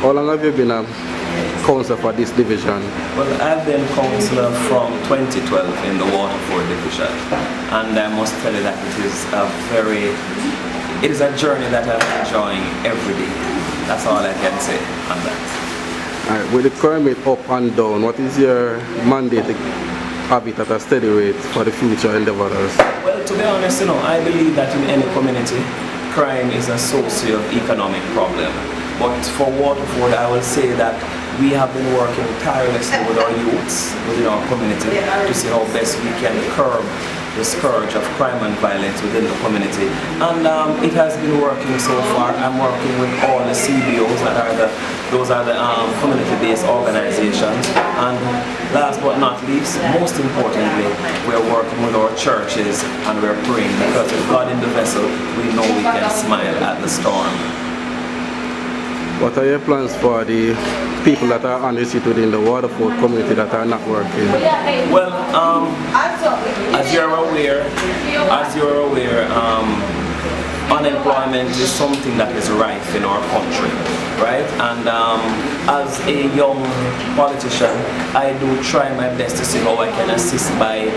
How long have you been a councillor for this division? Well, I've been councillor from 2012 in the Waterford division, and I must tell you that it is a journey that I'm enjoying every day. That's all I can say on that. Alright, with the climate up and down, what is your mandate to have it at a steady rate for the future endeavors? Well, to be honest, I believe that in any community, crime is a socio-economic problem. But for Waterford, I will say that we have been working tirelessly with our youths within our community to see how best we can curb the scourge of crime and violence within the community. And it has been working so far. I'm working with all the CBOs those are the community-based organizations. And last but not least, most importantly, we're working with our churches and we're praying, because with God in the vessel, we know we can smile at the storm. What are your plans for the people that are on the street within the Waterford community that are not working? Well, as you're aware, unemployment is something that is rife in our country, right? And as a young politician, I do try my best to see how I can assist by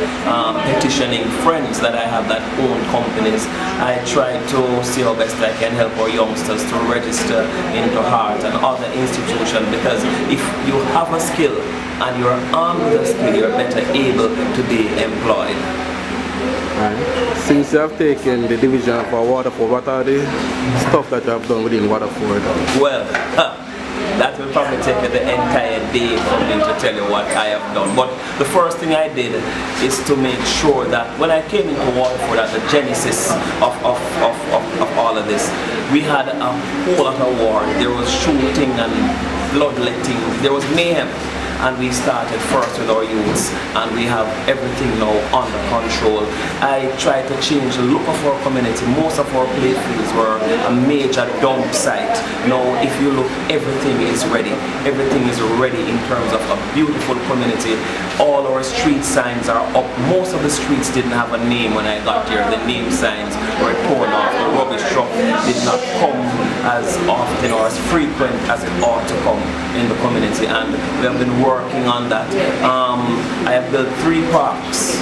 petitioning friends that I have that own companies. I try to see how best I can help our youngsters to register into HEART and other institutions, because if you have a skill and you're armed with a skill, you're better able to be employed. Since you have taken the division for Waterford, what are the stuff that you have done within Waterford? Well, that will probably take the entire day for me to tell you what I have done. But the first thing I did is to make sure that when I came into Waterford at the genesis of all of this, we had a whole lot of war. There was shooting and bloodletting. There was mayhem. And we started first with our youths, and we have everything now under control. I tried to change the look of our community. Most of our playfields were a major dump site. Now, if you look, everything is ready. Everything is ready in terms of a beautiful community. All our street signs are up. Most of the streets didn't have a name when I got here. The name signs were torn off. The rubbish truck did not come as often or as frequent as it ought to come in the community, and we have been working on that. I have built 3 parks.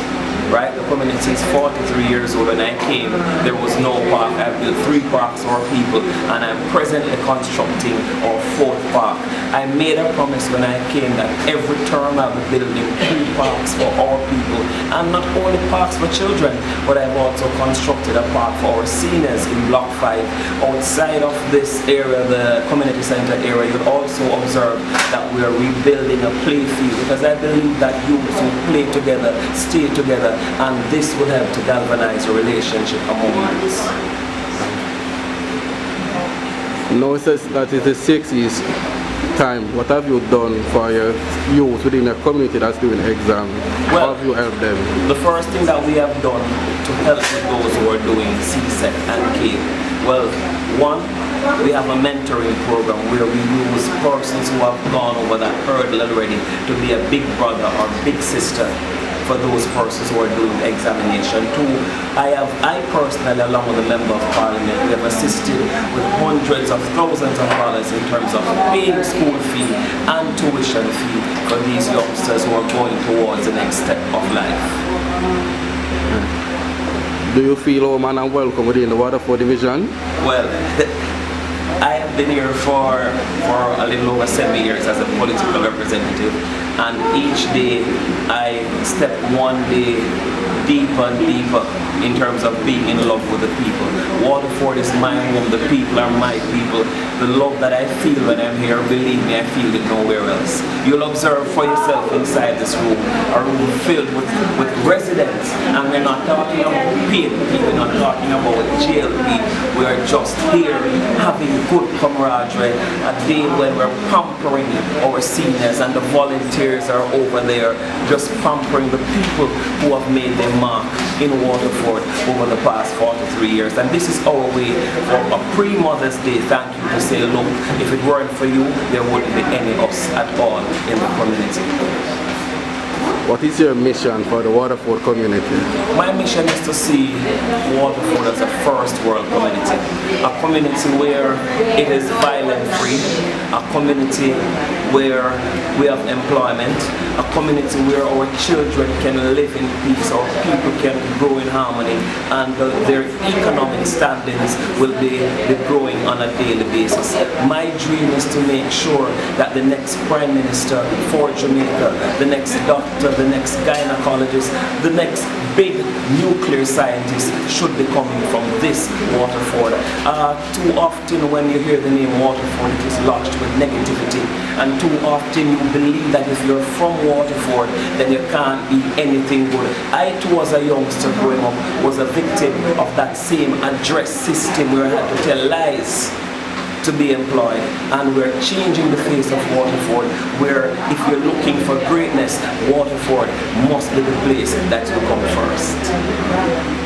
Right? The community is 43 years old. When I came, there was no park. I built 3 parks for people, and I'm presently constructing our 4th park. I made a promise when I came that every term I'll be building 2 parks for our people, and not only parks for children, but I've also constructed a park for our seniors in Block 5. Outside of this area, the community center area, you'll also observe that we are rebuilding a play field, because I believe that youths will play together, stay together, and this will help to galvanize a relationship among youths. Now it says that it's the 60s time. What have you done for your youth within a community that's doing exams? How have you helped them? The first thing that we have done to help with those who are doing CSEC and CAPE, well, one, we have a mentoring program where we use persons who have gone over that hurdle already to be a big brother or big sister for those persons who are doing the examination. 2, I personally, along with the Member of Parliament, we have assisted with hundreds of thousands of dollars in terms of paying school fee and tuition fee for these youngsters who are going towards the next step of life. Do you feel home and welcome within the Waterford division? Well, I have been here for a little over 7 years as a political representative, and each day I step one day deeper and deeper in terms of being in love with the people. Waterford is my home, the people are my people. The love that I feel when I'm here, believe me, I feel it nowhere else. You'll observe for yourself inside this room, a room filled with residents, and we're not talking about paid people, we're not talking about jail people. We are just here having good camaraderie, a day when we're pampering our seniors, and the volunteers are over there just pampering the people who have made their mark in Waterford over the past 43 years. And this is our way for a pre-Mother's Day thank you to say, look, if it weren't for you, there wouldn't be any of us at all in the community. What is your mission for the Waterford community? My mission is to see Waterford as a first world community. A community where it is violent free, a community where we have employment, a community where our children can live in peace, our people can grow in harmony, and their economic standings will be growing on a daily basis. My dream is to make sure that the next Prime Minister for Jamaica, the next doctor, the next gynecologist, the next big nuclear scientist should be coming from this Waterford. Too often when you hear the name Waterford, it is lodged with negativity, and too often you believe that if you're from Waterford, then you can't be anything good. I too, as a youngster growing up, was a victim of that same address system where I had to tell lies to be employed, and we're changing the face of Waterford, where if you're looking for greatness, Waterford must be the place that you come first.